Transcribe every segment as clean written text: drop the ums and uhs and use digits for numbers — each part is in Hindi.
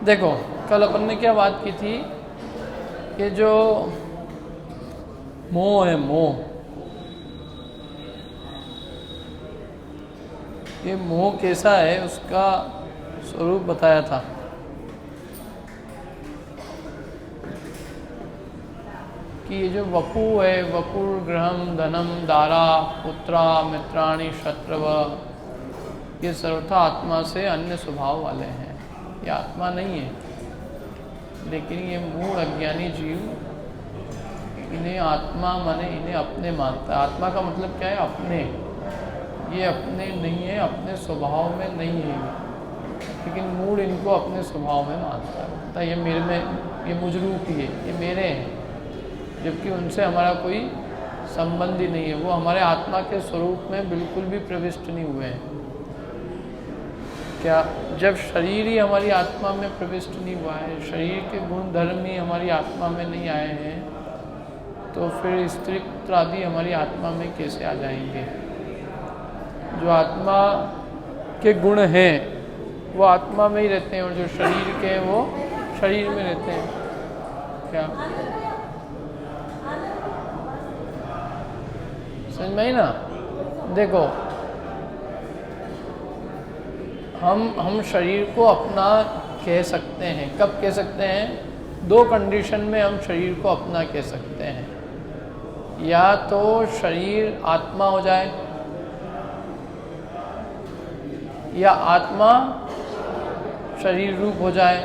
देखो, कल अपन ने क्या बात की थी कि जो मोह है, मोह, ये मोह कैसा है उसका स्वरूप बताया था। कि ये जो वपु है, वपुर गृहम धनम दारा पुत्रा मित्राणि शत्रव, ये सर्वथा आत्मा से अन्य स्वभाव वाले हैं। ये आत्मा नहीं है, लेकिन ये मूढ़ अज्ञानी जीव इन्हें आत्मा माने इन्हें अपने मानता है। आत्मा का मतलब क्या है? अपने। ये अपने नहीं है, अपने स्वभाव में नहीं है, लेकिन मूढ़ इनको अपने स्वभाव में मानता है। ये मेरे में, ये मुझ रूप ही है, ये मेरे हैं, जबकि उनसे हमारा कोई संबंध ही नहीं है। वो हमारे आत्मा के स्वरूप में बिल्कुल भी प्रविष्ट नहीं हुए हैं। क्या जब शरीर ही हमारी आत्मा में प्रविष्ट नहीं हुआ है, शरीर के गुण धर्म ही हमारी आत्मा में नहीं आए हैं, तो फिर स्त्रीत्व आदि हमारी आत्मा में कैसे आ जाएंगे? जो आत्मा के गुण हैं वो आत्मा में ही रहते हैं, और जो शरीर के हैं वो शरीर में रहते हैं। क्या समझ में आई ना? देखो, हम शरीर को अपना कह सकते हैं। कब कह सकते हैं? दो कंडीशन में हम शरीर को अपना कह सकते हैं। या तो शरीर आत्मा हो जाए, या आत्मा शरीर रूप हो जाए,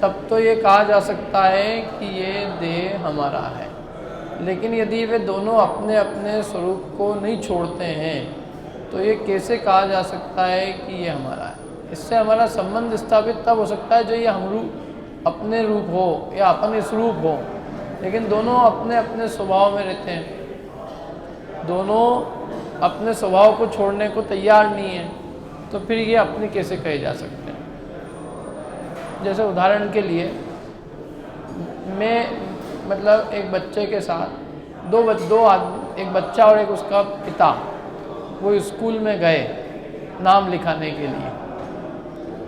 तब तो ये कहा जा सकता है कि ये देह हमारा है। लेकिन यदि वे दोनों अपने अपने स्वरूप को नहीं छोड़ते हैं, तो ये कैसे कहा जा सकता है कि ये हमारा है? इससे हमारा संबंध स्थापित तब हो सकता है जो ये हम रूप अपने रूप हो या अपने स्वरूप हो, लेकिन दोनों अपने अपने स्वभाव में रहते हैं, दोनों अपने स्वभाव को छोड़ने को तैयार नहीं है, तो फिर ये अपने कैसे कहे जा सकते हैं? जैसे उदाहरण के लिए, मैं मतलब एक बच्चे के साथ दो आदमी, एक बच्चा और एक उसका पिता, वो स्कूल में गए नाम लिखाने के लिए।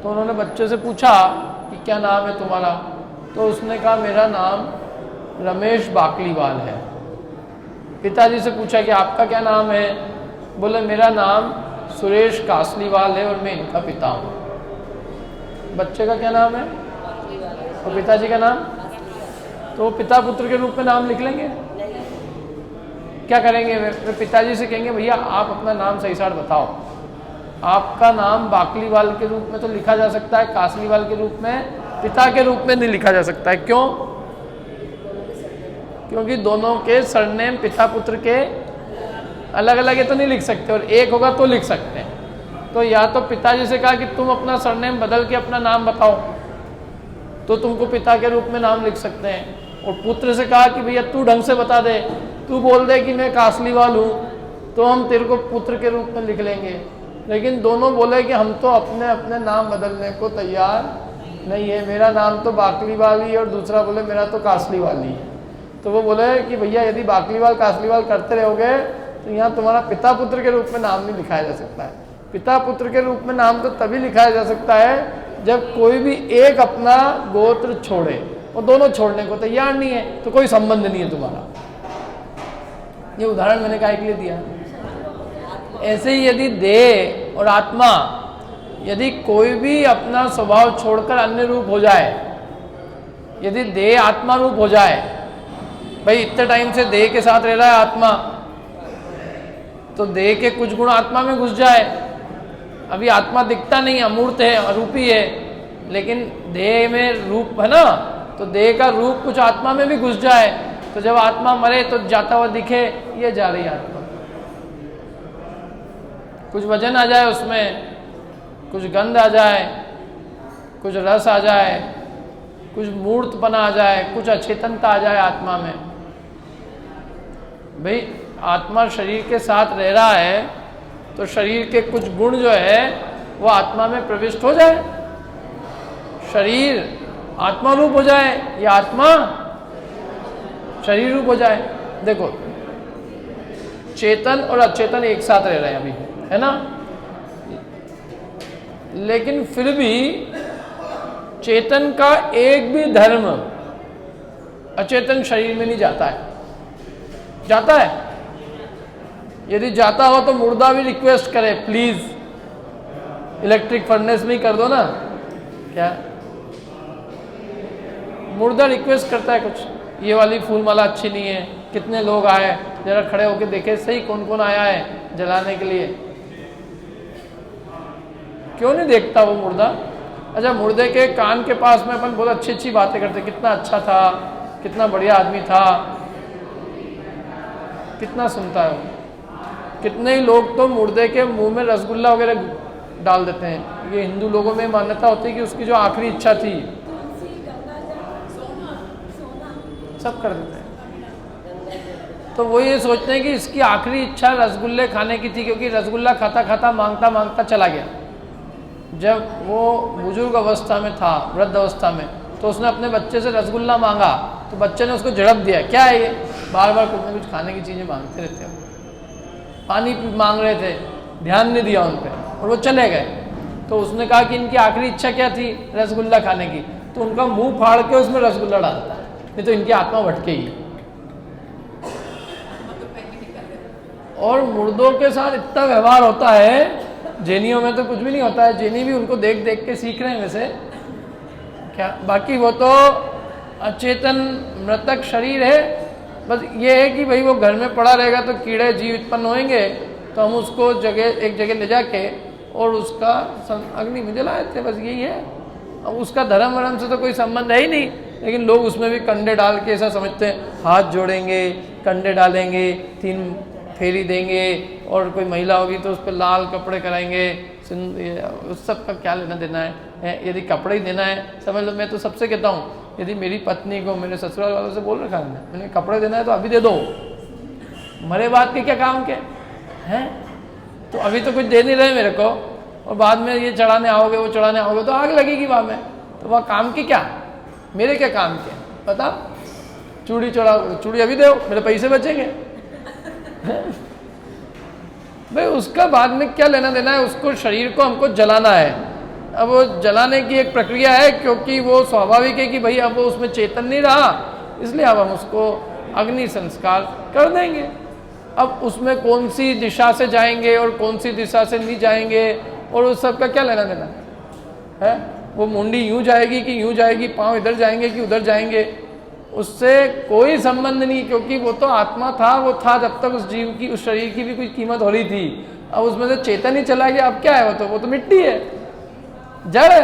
तो उन्होंने बच्चे से पूछा कि क्या नाम है तुम्हारा? तो उसने कहा मेरा नाम रमेश बाकलीवाल है। पिताजी से पूछा कि आपका क्या नाम है? बोले मेरा नाम सुरेश कासलीवाल है और मैं इनका पिता हूँ। बच्चे का क्या नाम है और पिताजी का नाम? तो पिता पुत्र के रूप में नाम लिख लेंगे? क्या करेंगे? वे पिताजी से कहेंगे भैया आप अपना नाम सही साथ बताओ, आपका नाम बाकलीवाल के रूप में तो लिखा जा सकता है, कासलीवाल के रूप में, पिता के रूप में नहीं लिखा जा सकता है। क्यों? क्योंकि दोनों के सरनेम पिता पुत्र के अलग अलग है, तो नहीं लिख सकते, और एक होगा तो लिख सकते हैं। तो या तो पिताजी से कहा कि तुम अपना सरनेम बदल के अपना नाम बताओ, तो तुमको पिता के रूप में नाम लिख सकते हैं। और पुत्र से कहा कि भैया तू ढंग से बता दे, तू बोल दे कि मैं कासलीवाल हूँ, तो हम तेरे को पुत्र के रूप में लिख लेंगे। लेकिन दोनों बोले कि हम तो अपने अपने नाम बदलने को तैयार नहीं है, मेरा नाम तो बाकलीवाल ही है, और दूसरा बोले मेरा तो कासलीवाल ही है। तो वो बोले कि भैया यदि बाकलीवाल कासलीवाल करते रहोगे तो यहाँ तुम्हारा पिता पुत्र के रूप में नाम नहीं लिखाया जा सकता है। पिता पुत्र के रूप में नाम तो तभी लिखाया जा सकता है जब कोई भी एक अपना गोत्र छोड़े, और दोनों छोड़ने को तैयार नहीं है, तो कोई संबंध नहीं है तुम्हारा। ये उदाहरण मैंने काहे के लिए दिया? ऐसे ही यदि देह और आत्मा, यदि कोई भी अपना स्वभाव छोड़कर अन्य रूप हो जाए, यदि देह आत्मा रूप हो जाए, भाई इतने टाइम से देह के साथ रह रहा है आत्मा, तो देह के कुछ गुण आत्मा में घुस जाए। अभी आत्मा दिखता नहीं, अमूर्त है, अरूपी है, लेकिन देह में रूप है ना, तो देह का रूप कुछ आत्मा में भी घुस जाए, तो जब आत्मा मरे तो जाता हुआ दिखे ये जा रही आत्मा। कुछ वजन आ जाए उसमें, कुछ गंध आ जाए, कुछ रस आ जाए, कुछ मूर्तपना आ जाए, कुछ अचेतनता आ जाए आत्मा में। भाई आत्मा शरीर के साथ रह रहा है, तो शरीर के कुछ गुण जो है वो आत्मा में प्रविष्ट हो जाए, शरीर आत्मा रूप हो जाए या आत्मा शरीर रूप हो जाए। देखो, चेतन और अचेतन एक साथ रह रहे हैं अभी, है ना? लेकिन फिर भी चेतन का एक भी धर्म अचेतन शरीर में नहीं जाता है। जाता है? यदि जाता हो तो मुर्दा भी रिक्वेस्ट करे, प्लीज इलेक्ट्रिक फर्नेस में ही कर दो ना। क्या मुर्दा रिक्वेस्ट करता है कुछ, ये वाली फूल माला अच्छी नहीं है, कितने लोग आए, जरा खड़े होके देखे सही कौन कौन आया है जलाने के लिए। क्यों नहीं देखता वो मुर्दा? अच्छा, मुर्दे के कान के पास में अपन बहुत अच्छी अच्छी बातें करते, कितना अच्छा था, कितना बढ़िया आदमी था, कितना सुनता है वो। कितने ही लोग तो मुर्दे के मुंह में रसगुल्ला वगैरह डाल देते हैं। ये हिंदू लोगों में मान्यता होती है कि उसकी जो आखिरी इच्छा थी सब कर देते हैं। तो वो ये सोचते हैं कि इसकी आखिरी इच्छा रसगुल्ले खाने की थी, क्योंकि रसगुल्ला खाता खाता मांगता मांगता चला गया। जब वो बुजुर्ग अवस्था में था, वृद्ध अवस्था में, तो उसने अपने बच्चे से रसगुल्ला मांगा, तो बच्चे ने उसको झड़प दिया, क्या है ये, बार बार कुछ न कुछ खाने की चीज़ें मांगते रहते हो। पानी मांग रहे थे, ध्यान नहीं दिया उन पर और वो चले गए। तो उसने कहा कि इनकी आखिरी इच्छा क्या थी, रसगुल्ला खाने की, तो उनका मुंह फाड़ के उसमें रसगुल्ला डालता, नहीं तो इनकी आत्मा भटकेगी। और मुर्दों के साथ इतना व्यवहार होता है, जैनियों में तो कुछ भी नहीं होता है। जैनी भी उनको देख देख के सीख रहे हैं वैसे क्या। बाकी वो तो अचेतन मृतक शरीर है। बस ये है कि भाई वो घर में पड़ा रहेगा तो कीड़े जीव उत्पन्न होंगे, तो हम उसको एक जगह ले जाके और उसका अग्नि में जला देते, बस यही है। अब उसका धर्म वरम से तो कोई संबंध है ही नहीं, लेकिन लोग उसमें भी कंडे डाल के ऐसा समझते हैं, हाथ जोड़ेंगे, कंडे डालेंगे, 3 फेरी देंगे, और कोई महिला होगी तो उस पर लाल कपड़े कराएंगे। उस सब का क्या लेना देना है? यदि कपड़े ही देना है, समझ लो, मैं तो सबसे कहता हूँ, यदि मेरी पत्नी को मेरे ससुराल वालों से बोल रखा है मैंने, कपड़े देना है तो अभी दे दो, मरे बात के क्या काम के हैं। तो अभी तो कुछ दे नहीं रहे मेरे को, और बाद में ये चढ़ाने आओगे वो चढ़ाने आओगे तो आग लगेगी वहाँ में, तो वह काम की क्या, मेरे क्या काम के पता। चूड़ी चढ़ाओ, चूड़ी अभी दो, मेरे पैसे बचेंगे भाई उसका बाद में क्या लेना देना है। उसको शरीर को हमको जलाना है। अब वो जलाने की एक प्रक्रिया है, क्योंकि वो स्वाभाविक है कि भाई अब वो उसमें चेतन नहीं रहा, इसलिए अब हम उसको अग्नि संस्कार कर देंगे। अब उसमें कौन सी दिशा से जाएंगे और कौन सी दिशा से नहीं जाएंगे और उस सब का क्या लेना देना है। वो मुंडी यूं जाएगी कि यूं जाएगी, पाँव इधर जाएंगे कि उधर जाएंगे, उससे कोई संबंध नहीं, क्योंकि वो तो आत्मा था, वो था जब तक उस जीव की, उस शरीर की भी कोई कीमत हो रही थी। अब उसमें से चेतन ही चला गया, अब क्या है, वो तो मिट्टी है, जड़ है,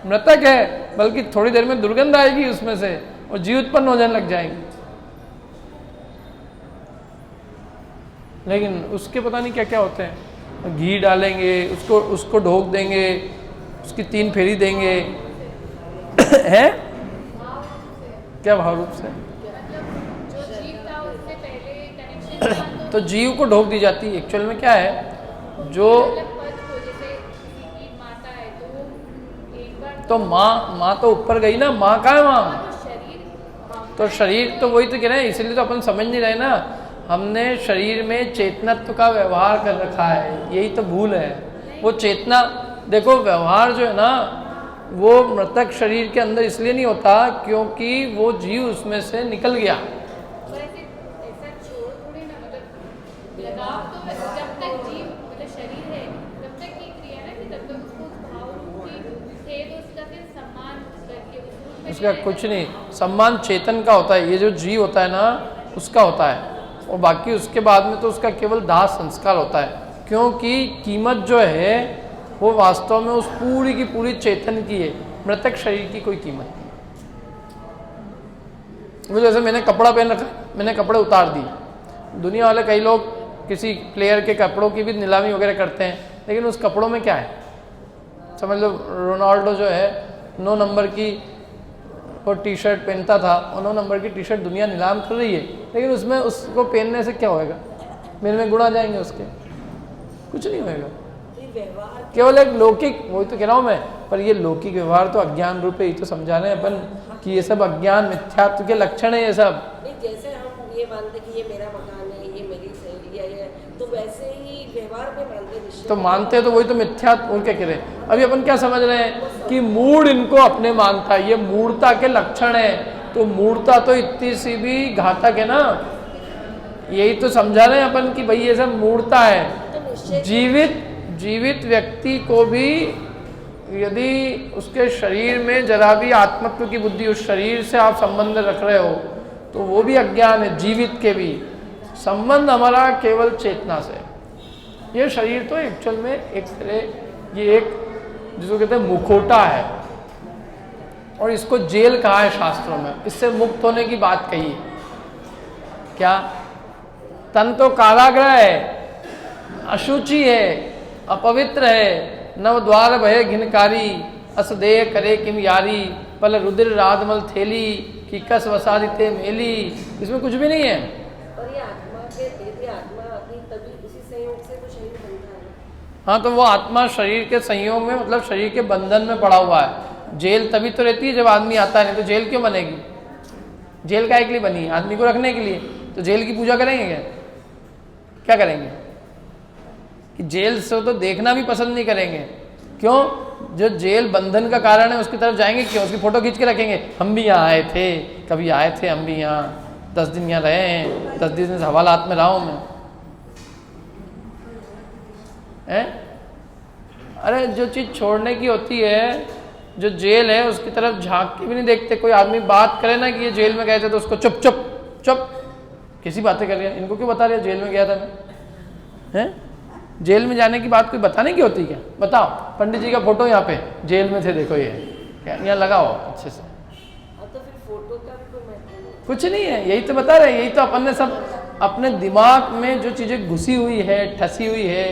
मृतक है, बल्कि थोड़ी देर में दुर्गंध आएगी उसमें से और जीव उत्पन्न हो जाने लग जाएंगे। लेकिन उसके पता नहीं क्या क्या होते हैं, घी डालेंगे, उसको ढोक देंगे, उसकी 3 फेरी देंगे है क्या भाव रूप से तो जीव को ढोक दी जाती है। एक्चुअल में क्या है, जो तो माँ तो ऊपर गई ना, माँ कहाँ है माँ, तो शरीर तो वही तो कह रहे हैं, इसलिए तो अपन समझ नहीं रहे ना। हमने शरीर में चेतनत्व का व्यवहार कर रखा है, यही तो भूल है। वो चेतना देखो, व्यवहार जो है ना वो मृतक शरीर के अंदर इसलिए नहीं होता क्योंकि वो जीव उसमें से निकल गया। उसका कुछ नहीं, सम्मान चेतन का होता है, ये जो जीव होता है ना उसका होता है, और बाकी उसके बाद में तो उसका केवल दाह संस्कार होता है, क्योंकि कीमत जो है वो वास्तव में उस पूरी की पूरी चेतन की है, मृतक शरीर की कोई कीमत नहीं। वो जैसे मैंने कपड़ा पहन रखा, मैंने कपड़े उतार दिए, दुनिया वाले कई लोग किसी प्लेयर के कपड़ों की भी नीलामी वगैरह करते हैं, लेकिन उस कपड़ों में क्या है, समझ लो रोनाल्डो जो है 9 नंबर की वो टी शर्ट पहनता था, और 9 नंबर की टी शर्ट दुनिया नीलाम कर रही है, लेकिन उसमें उसको पहनने से क्या होएगा, मेरे में गुण आ जाएंगे उसके, कुछ नहीं होएगा। केवल एक लौकिक, वही तो कह रहा हूँ मैं, पर ये लौकिक व्यवहार तो अज्ञान रूप है, ये तो समझा रहे हैं अपन कि ये सब अज्ञान मिथ्यात्व के लक्षण है ये सब। जैसे हम ये मानते कि ये मेरा मकान है, ये मेरी सहेली है, तो वैसे ही व्यवहार में मानते निश्चय तो मानते तो वही तो मिथ्या उनके कह रहे। अभी अपन क्या समझ रहे हैं कि मूढ़ इनको अपने मानता है, ये मूढ़ता के लक्षण है। तो मूढ़ता तो इतनी सी भी घातक है ना, यही तो समझा रहे हैं अपन कि भाई ये सब मूढ़ता है। जीवित व्यक्ति को भी यदि उसके शरीर में जरा भी आत्मत्व की बुद्धि, उस शरीर से आप संबंध रख रहे हो तो वो भी अज्ञान है। जीवित के भी संबंध हमारा केवल चेतना से। ये शरीर तो एक्चुअल में एक तरह ये एक जिसको कहते हैं मुखौटा है, और इसको जेल कहा है शास्त्रों में। इससे मुक्त होने की बात कही है। क्या? तन तो कारागृह है, अशुचि है, अपवित्र है, नव द्वार भय घिनकारी, असदेय करे किम यारी, पल रुद्र राजमल थेली, की कस वसादिते मेली। इसमें कुछ भी नहीं है। और ये आत्मा के यदि आत्मा अपनी तभी उसी संयोग से तो शरीर बनता है। हाँ, तो वो आत्मा शरीर के संयोग में, मतलब शरीर के बंधन में पड़ा हुआ है। जेल तभी तो रहती है जब आदमी आता है, नहीं तो जेल क्यों बनेगी? जेल काहे के लिए बनी? आदमी को रखने के लिए। तो जेल की पूजा करेंगे क्या? क्या करेंगे? कि जेल से तो देखना भी पसंद नहीं करेंगे। क्यों? जो जेल बंधन का कारण है उसकी तरफ जाएंगे क्यों? उसकी फोटो खींच के रखेंगे, हम भी यहाँ आए थे, कभी आए थे हम भी यहाँ, 10 दिन यहाँ रहे हैं, 10 दिन से हवालात में रहा हूँ मैं। अरे जो चीज़ छोड़ने की होती है, जो जेल है उसकी तरफ झांक के भी नहीं देखते। कोई आदमी बात करे ना कि ये जेल में गए थे, तो उसको चुप चुप चुप, किसी बातें कर रही है, इनको क्यों बता रही है जेल में गया था मैं? हैं? जेल में जाने की बात कोई बताने की होती क्या? बताओ, पंडित जी का फोटो यहाँ पे जेल में थे, देखो ये यहाँ लगाओ अच्छे से। तो फिर फोटो का भी कोई महत्व नहीं। कुछ नहीं है, यही तो बता रहे हैं। यही तो अपन ने सब अपने दिमाग में जो चीज़ें घुसी हुई है, ठसी हुई है,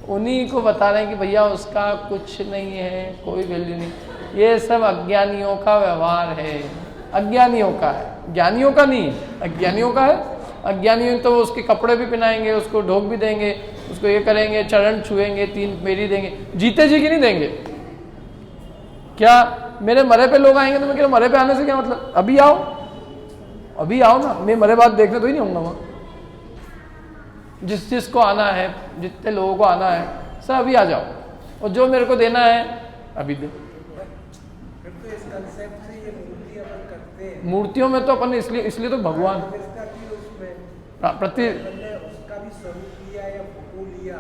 उन्हीं को बता रहे हैं कि भैया उसका कुछ नहीं है, कोई वैल्यू नहीं। ये सब अज्ञानियों का व्यवहार है, अज्ञानियों का है, ज्ञानियों का नहीं है, अज्ञानियों का है। अज्ञानियों तो उसके कपड़े भी पहनाएंगे, उसको ढोक भी देंगे, उसको ये करेंगे, चरण छुएंगे, 3 मेरी देंगे, जीते जी की नहीं देंगे। क्या मेरे मरे पे लोग आएंगे तो मैं कह रहा मरे पे आने से क्या मतलब? अभी आओ, अभी आओ ना, मैं मरे बाद देखने तो ही नहीं आऊँगा वहाँ। जिसको आना है, जितने लोगों को आना है सब अभी आ जाओ, और जो मेरे को देना है अभी दे। मूर्तियों में तो अपन इसलिए तो भगवान प्रति उसका भी स्वरूप लिया या फोटो लिया,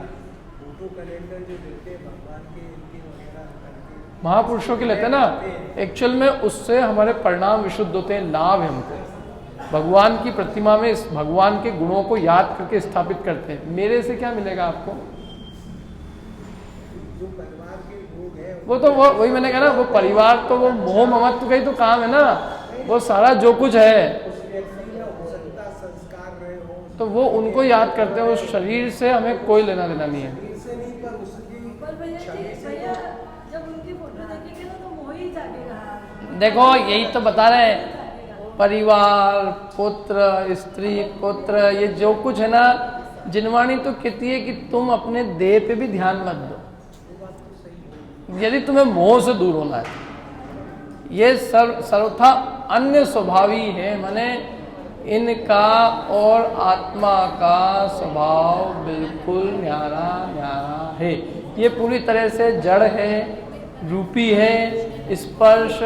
फोटो कैलेंडर जो देते हैं भगवान के इनके वगैरह करके महापुरुषों के लेते हैं ना, एक्चुअल में उससे हमारे परिणाम विशुद्ध होते हैं, लाभ है हमको। भगवान की प्रतिमा में इस भगवान के गुणों को याद करके स्थापित करते हैं। मेरे से क्या मिलेगा आपको? जो परिवार के लोग हैं वो तो वही मैंने कहा ना, वो परिवार तो वो मोह ममत्व का ही तो काम है ना, वो सारा जो कुछ है तो वो उनको याद करते हैं। उस शरीर से हमें कोई लेना देना नहीं है। देखो यही तो बता रहे हैं, परिवार, पुत्र, स्त्री, पुत्र, ये जो कुछ है ना, जिनवाणी तो कहती है कि तुम अपने देह पे भी ध्यान मत दो यदि तुम्हें मोह से दूर होना है। ये सर्वथा अन्य स्वभावी है, माने इनका और आत्मा का स्वभाव बिल्कुल न्यारा न्यारा है। ये पूरी तरह से जड़ है, रूपी है, स्पर्श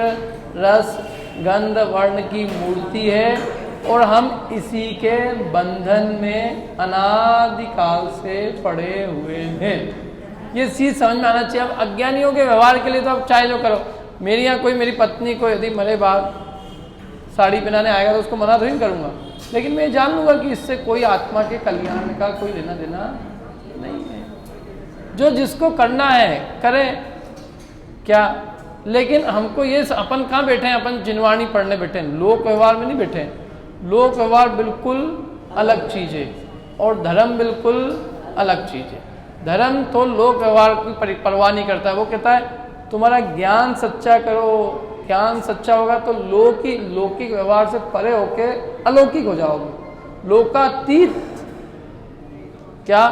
रस गंध वर्ण की मूर्ति है, और हम इसी के बंधन में अनादिकाल से पड़े हुए हैं। ये चीज समझ में आना चाहिए। अब अज्ञानियों के व्यवहार के लिए तो अब चाहे जो करो, मेरी यहाँ कोई मेरी पत्नी को यदि मरे बाद साड़ी पहनाने आएगा तो उसको मना तो नहीं करूँगा, लेकिन मैं जान लूँगा कि इससे कोई आत्मा के कल्याण का कोई लेना देना नहीं है। जो जिसको करना है करे क्या, लेकिन हमको ये अपन कहाँ बैठे हैं? अपन जिनवाणी पढ़ने बैठे हैं, लोक व्यवहार में नहीं बैठे हैं। लोक व्यवहार बिल्कुल अलग चीज़ है और धर्म बिल्कुल अलग चीज़ है। धर्म तो लोक व्यवहार की परवाह नहीं करता है, वो कहता है तुम्हारा ज्ञान सच्चा करो, ज्ञान सच्चा होगा तो लौकिक व्यवहार से परे होके अलौकिक हो जाओगे, लोकातीत। क्या?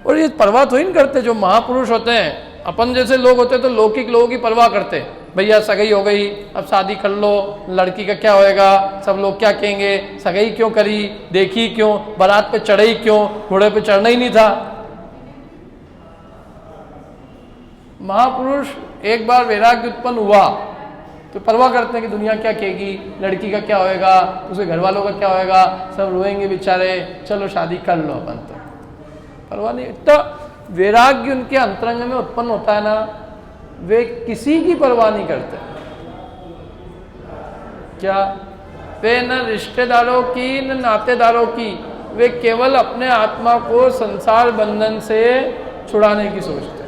और ये परवाह तो ही नहीं करते जो महापुरुष होते हैं। अपन जैसे लोग होते तो लौकिक लोगों की परवाह करते, भैया सगाई हो गई, अब शादी कर लो, लड़की का क्या होएगा, सब लोग क्या कहेंगे, सगाई क्यों करी, देखी क्यों, बारात पे चढ़े क्यों, घोड़े पे चढ़ना ही नहीं था। महापुरुष एक बार वैराग्य उत्पन्न हुआ तो परवाह करते हैं कि दुनिया क्या कहेगी, लड़की का क्या होएगा, उसके घर वालों का क्या होएगा, सब रोएंगे बेचारे, चलो शादी कर लो अपन। तो परवाह नहीं, इतना वैराग्य उनके अंतरंग में उत्पन्न होता है ना, वे किसी की परवाह नहीं करते। क्या वे न रिश्तेदारों की न नातेदारों की, वे केवल अपने आत्मा को संसार बंधन से छुड़ाने की सोचते हैं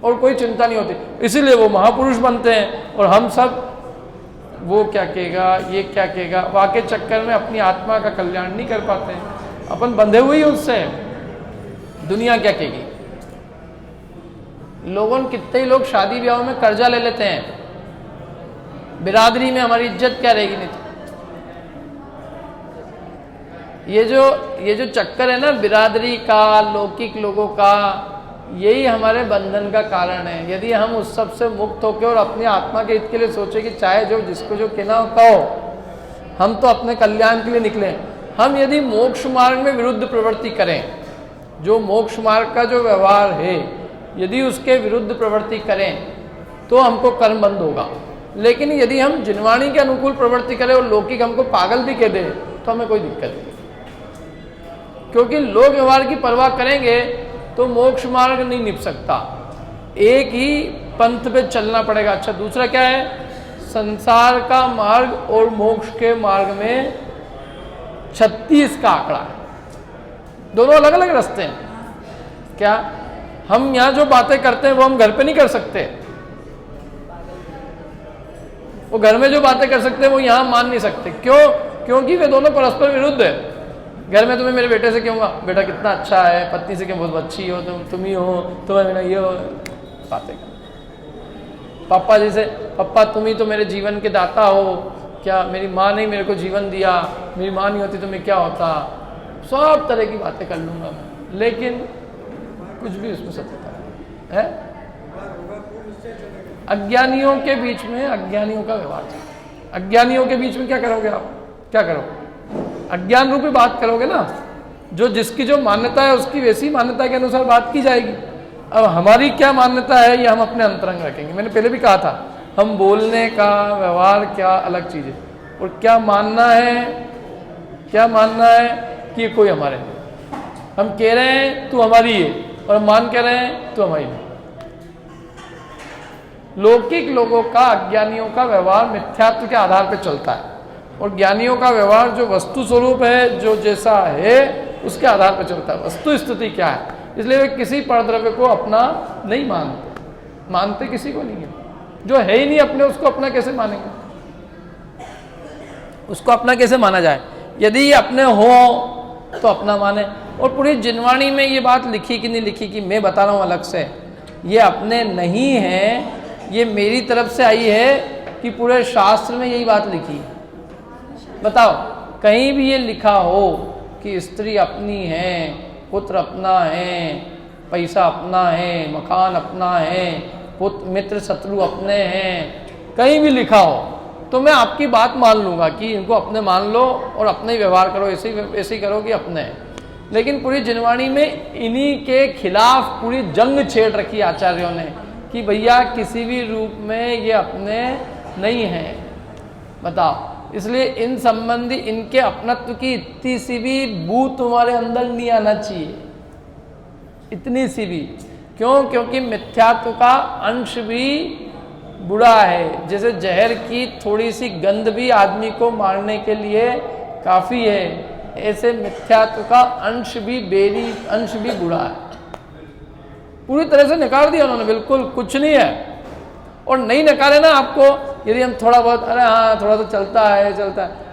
और कोई चिंता नहीं होती। इसीलिए वो महापुरुष बनते हैं और हम सब वो क्या कहेगा, ये क्या कहेगा, वाके चक्कर में अपनी आत्मा का कल्याण नहीं कर पाते हैं। अपन बंधे हुए ही उससे, दुनिया क्या कहेगी। लोगों कितने ही लोग शादी ब्याह में कर्जा ले लेते हैं, बिरादरी में हमारी इज्जत क्या रहेगी। नहीं तो ये जो चक्कर है ना बिरादरी का, लौकिक लोगों का, यही हमारे बंधन का कारण है। यदि हम उस सब से मुक्त होकर और अपनी आत्मा के हित के लिए सोचे कि चाहे जो जिसको जो कहना हो कहो, हम तो अपने कल्याण के लिए निकले। हम यदि मोक्ष मार्ग में विरुद्ध प्रवृत्ति करें, जो मोक्ष मार्ग का जो व्यवहार है, यदि उसके विरुद्ध प्रवृत्ति करें तो हमको कर्म बंद होगा। लेकिन यदि हम जिनवाणी के अनुकूल प्रवृत्ति करें और लौकिक हमको पागल भी कह दे तो हमें कोई दिक्कत नहीं, क्योंकि लोक व्यवहार की परवाह करेंगे तो मोक्ष मार्ग नहीं निभ सकता। एक ही पंथ पे चलना पड़ेगा। अच्छा, दूसरा क्या है, संसार का मार्ग और मोक्ष के मार्ग में 36 का आंकड़ा है, दोनों अलग अलग रास्ते हैं। क्या हम यहां जो बातें करते हैं वो हम घर पे नहीं कर सकते, वो घर में जो बातें कर सकते हैं वो यहां मान नहीं सकते। क्यों? क्योंकि वे दोनों परस्पर विरुद्ध है। घर में तुम्हें मेरे बेटे से कहूँगा बेटा कितना अच्छा है, पत्नी से क्यों बहुत अच्छी हो, तुम ही हो, तुम्हें मेरा ये हो, बातें कर। पापा जी से पापा तुम ही तो मेरे जीवन के दाता हो, क्या मेरी माँ ने मेरे को जीवन दिया, मेरी माँ नहीं होती तो मैं क्या होता। सब तरह की बातें कर लूँगा मैं, लेकिन कुछ भी उसमें सत्यता है। अज्ञानियों के बीच में अज्ञानियों का व्यवहार चलता है। अज्ञानियों के बीच में क्या करोगे आप, क्या करोगे, अज्ञान रूपी बात करोगे ना। जो जिसकी जो मान्यता है उसकी वैसी मान्यता के अनुसार बात की जाएगी। अब हमारी क्या मान्यता है ये हम अपने अंतरंग रखेंगे। मैंने पहले भी कहा था, हम बोलने का व्यवहार क्या अलग चीज है, और क्या मानना है, क्या मानना है कि ये कोई हमारे नहीं। हम कह रहे हैं तू हमारी है और हम मान कह रहे हैं तू हमारी नहीं। लौकिक लोगों का, अज्ञानियों का व्यवहार मिथ्यात्व के आधार पर चलता है, और ज्ञानियों का व्यवहार जो वस्तु स्वरूप है, जो जैसा है उसके आधार पर चलता है। वस्तु स्थिति क्या है, इसलिए वे किसी परद्रव्य को अपना नहीं मानते, मानते किसी को नहीं है। जो है ही नहीं अपने, उसको अपना कैसे मानेंगे, उसको अपना कैसे माना जाए। यदि ये अपने हो तो अपना माने। और पूरी जिनवाणी में ये बात लिखी कि नहीं लिखी कि मैं बता रहा हूँ अलग से, ये अपने नहीं है, ये मेरी तरफ से आई है कि पूरे शास्त्र में यही बात लिखी। बताओ कहीं भी ये लिखा हो कि स्त्री अपनी है, पुत्र अपना है, पैसा अपना है, मकान अपना है, पुत्र मित्र शत्रु अपने हैं, कहीं भी लिखा हो तो मैं आपकी बात मान लूंगा कि इनको अपने मान लो और अपने ही व्यवहार करो, ऐसे ही करो कि अपने हैं। लेकिन पूरी जिनवाणी में इन्हीं के खिलाफ पूरी जंग छेड़ रखी आचार्यों ने कि भैया किसी भी रूप में ये अपने नहीं हैं। बताओ, इसलिए इन संबंधी इनके अपनत्व की इतनी सी भी बू तुम्हारे अंदर नहीं आना चाहिए, इतनी सी भी। क्यों? क्योंकि मिथ्यात्व का अंश भी बुरा है। जैसे जहर की थोड़ी सी गंध भी आदमी को मारने के लिए काफी है, ऐसे मिथ्यात्व का अंश भी, बेरी अंश भी बुरा है। पूरी तरह से नकार दिया उन्होंने, बिल्कुल कुछ नहीं है। और नहीं नकारे ना आपको, यदि हम थोड़ा बहुत अरे हाँ थोड़ा तो चलता है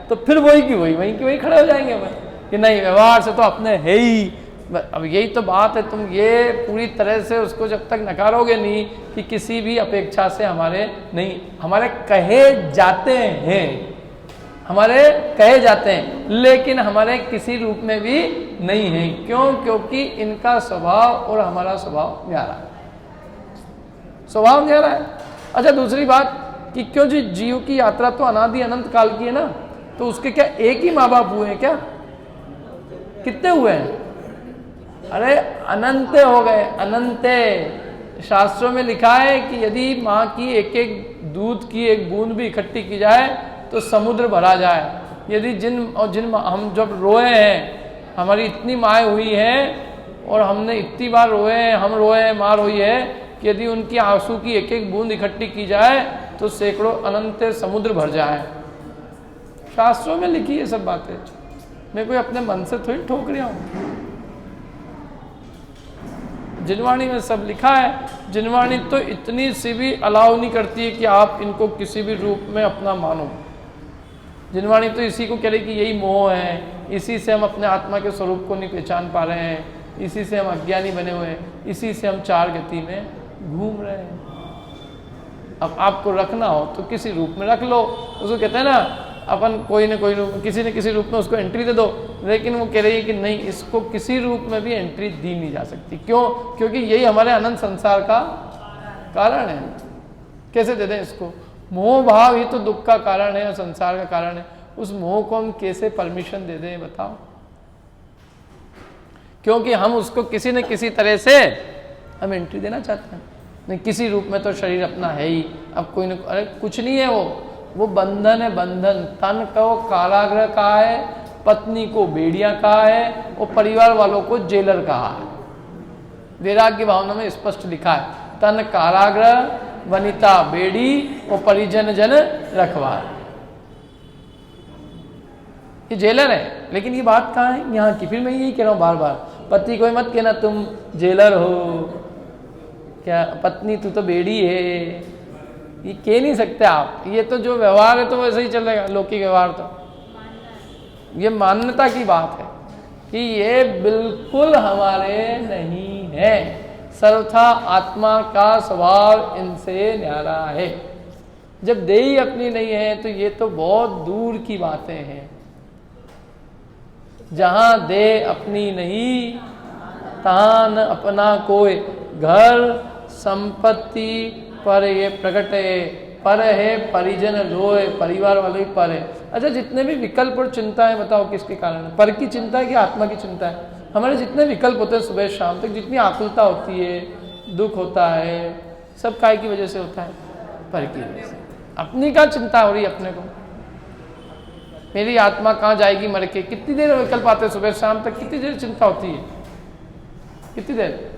तो फिर वही की वही खड़े हो जाएंगे हम कि नहीं व्यवहार से तो अपने है ही। अब यही तो बात है, तुम ये पूरी तरह से उसको जब तक नकारोगे नहीं कि किसी भी अपेक्षा से हमारे नहीं, हमारे कहे जाते हैं, हमारे कहे जाते हैं, लेकिन हमारे किसी रूप में भी नहीं है। क्यों? क्योंकि इनका स्वभाव और हमारा स्वभाव न्यारा है, स्वभाव न्यारा है। अच्छा दूसरी बात कि क्यों जी जीव की यात्रा तो अनादि अनंत काल की है ना, तो उसके क्या एक ही माँ बाप हुए हैं क्या? कितने हुए हैं? अरे अनंत हो गए, अनंत। शास्त्रों में लिखा है कि यदि माँ की एक एक दूध की एक बूंद भी इकट्ठी की जाए तो समुद्र भरा जाए। यदि जिन हम जब रोए हैं, हमारी इतनी माएँ हुई हैं और हमने इतनी बार रोए हैं, हम रोए हैं, माँ रोई है, कि यदि उनकी आंसू की एक एक बूंद इकट्ठी की जाए तो सैकड़ों अनंत समुद्र भर जाए। शास्त्रों में लिखी है सब बातें, मैं कोई अपने मन से थोड़ी ठोक रहा हूँ। जिनवाणी में सब लिखा है। जिनवाणी तो इतनी सी भी अलाउ नहीं करती है कि आप इनको किसी भी रूप में अपना मानो। जिनवाणी तो इसी को कह रही कि यही मोह है, इसी से हम अपने आत्मा के स्वरूप को नहीं पहचान पा रहे हैं, इसी से हम अज्ञानी बने हुए हैं, इसी से हम चार गति में घूम रहे हैं। अब आपको रखना हो तो किसी रूप में रख लो, उसको कहते हैं ना अपन कोई न कोई रूप, किसी न किसी रूप में उसको एंट्री दे दो। लेकिन वो कह रही है कि नहीं, इसको किसी रूप में भी एंट्री दी नहीं जा सकती। क्यों? क्योंकि यही हमारे अनंत संसार का कारण है। कैसे दे दें इसको? मोह भाव ही तो दुख का कारण है और संसार का कारण है। उस मोह को हम कैसे परमिशन दे दें बताओ? क्योंकि हम उसको किसी न किसी तरह से हम एंट्री देना चाहते हैं। नहीं, किसी रूप में तो शरीर अपना है ही। अब कोई न, अरे कुछ नहीं है, वो बंधन है, बंधन। तन को कारागृह कहा है, पत्नी को बेड़िया कहा है और परिवार वालों को जेलर कहा है। वैराग्य भावना में स्पष्ट लिखा है, तन कारागृह, वनिता बेड़ी और परिजन जन रखवार। ये जेलर है। लेकिन ये बात कहाँ है? यहाँ की। फिर मैं यही कह रहा हूँ बार बार, पति को मत कहना तुम जेलर हो, क्या पत्नी तू तो बेड़ी है, ये कह नहीं सकते आप। ये तो जो व्यवहार है तो वैसे ही चलेगा, लौकिक व्यवहार। तो ये मान्यता की बात है कि ये बिल्कुल हमारे नहीं है। सर्वथा आत्मा का स्वभाव इनसे न्यारा है। जब देही अपनी नहीं है तो ये तो बहुत दूर की बातें हैं। जहां देह अपनी नहीं, तहां न अपना कोई। घर संपत्ति पर ये प्रकट है, पर है परिजन लोय, परिवार वाले ही पर है। अच्छा, जितने भी विकल्प और चिंता है बताओ किसके कारण है? पर की चिंता है कि आत्मा की चिंता है? हमारे जितने विकल्प होते हैं सुबह शाम तक, जितनी आकुलता होती है, दुख होता है, सब काय की वजह से होता है? पर की वजह से। अपनी का चिंता हो रही है अपने को, मेरी आत्मा कहाँ जाएगी मर के। कितनी देर विकल्प आते हैं सुबह शाम तक, कितनी देर चिंता होती है? कितनी देर?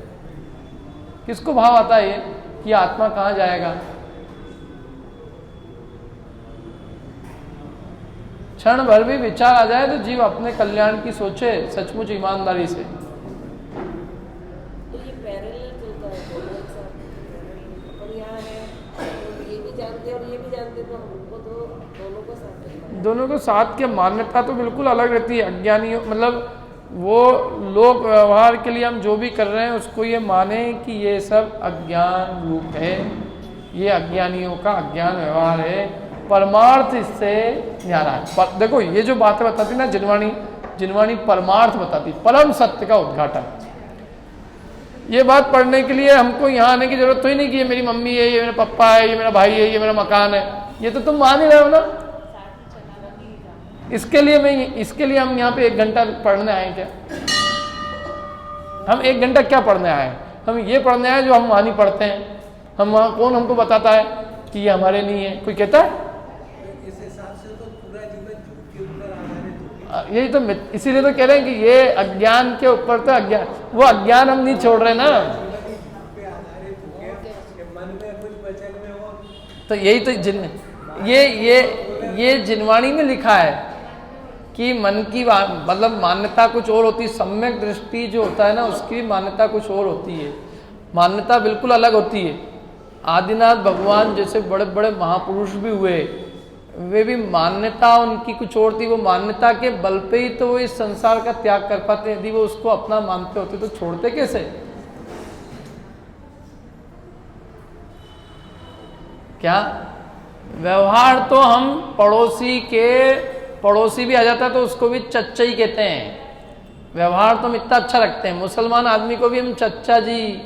किसको भाव आता है कि आत्मा कहाँ जाएगा? क्षण भर भी विचार आ जाए तो जीव अपने कल्याण की सोचे सचमुच ईमानदारी से। तो ये पैरेलल चलता है दोनों एक साथ। अपन यहाँ है तो ये भी जानते और ये भी जानते, तो हमको तो दोनों को साथ रखना है। दोनों को साथ की मान्यता तो बिल्कुल अलग रहती है। अज्ञानी मतलब वो लोग व्यवहार के लिए हम जो भी कर रहे हैं उसको ये माने कि ये सब अज्ञान रूप है, ये अज्ञानियों का अज्ञान व्यवहार है, परमार्थ इससे न्यारा है। देखो ये जो बातें बताती ना जिनवाणी परमार्थ बताती, परम सत्य का उद्घाटन। ये बात पढ़ने के लिए हमको यहाँ आने की जरूरत तो ही नहीं कि ये मेरी मम्मी है, ये मेरा पापा है, ये मेरा भाई है, ये मेरा मकान है। ये तो तुम मान ही रहे हो ना। इसके लिए हम यहाँ पे 1 घंटा पढ़ने आए क्या? हम 1 घंटा क्या पढ़ने आए? हम ये पढ़ने आए जो हम वहाँ नहीं पढ़ते हैं। हम वहाँ, कौन हमको बताता है कि ये हमारे नहीं है? कोई कहता है? इस हिसाब से तो पूरा जीवन झूठ के ऊपर आधारित है। यही तो, इसीलिए तो कह रहे हैं कि ये अज्ञान के ऊपर तो अज्ञान, वो अज्ञान हम नहीं छोड़ रहे ना। पे आधारित हो गया कि मन में कुछ वचन में हो। तो यही तो ये जिनवाणी में लिखा है कि मन की मतलब मान्यता कुछ और होती है। सम्यक दृष्टि जो होता है ना, उसकी मान्यता कुछ और होती है। मान्यता बिल्कुल अलग होती है। आदिनाथ भगवान जैसे बड़े बड़े महापुरुष भी हुए, वे भी मान्यता उनकी कुछ और थी। वो मान्यता के बल पे ही तो वो इस संसार का त्याग कर पाते। यदि वो उसको अपना मानते होते तो छोड़ते कैसे? क्या व्यवहार तो हम पड़ोसी भी आ जाता है तो उसको भी चच्चा ही कहते हैं। व्यवहार तो हम इतना अच्छा रखते हैं। मुसलमान आदमी को भी हम चच्चा जी,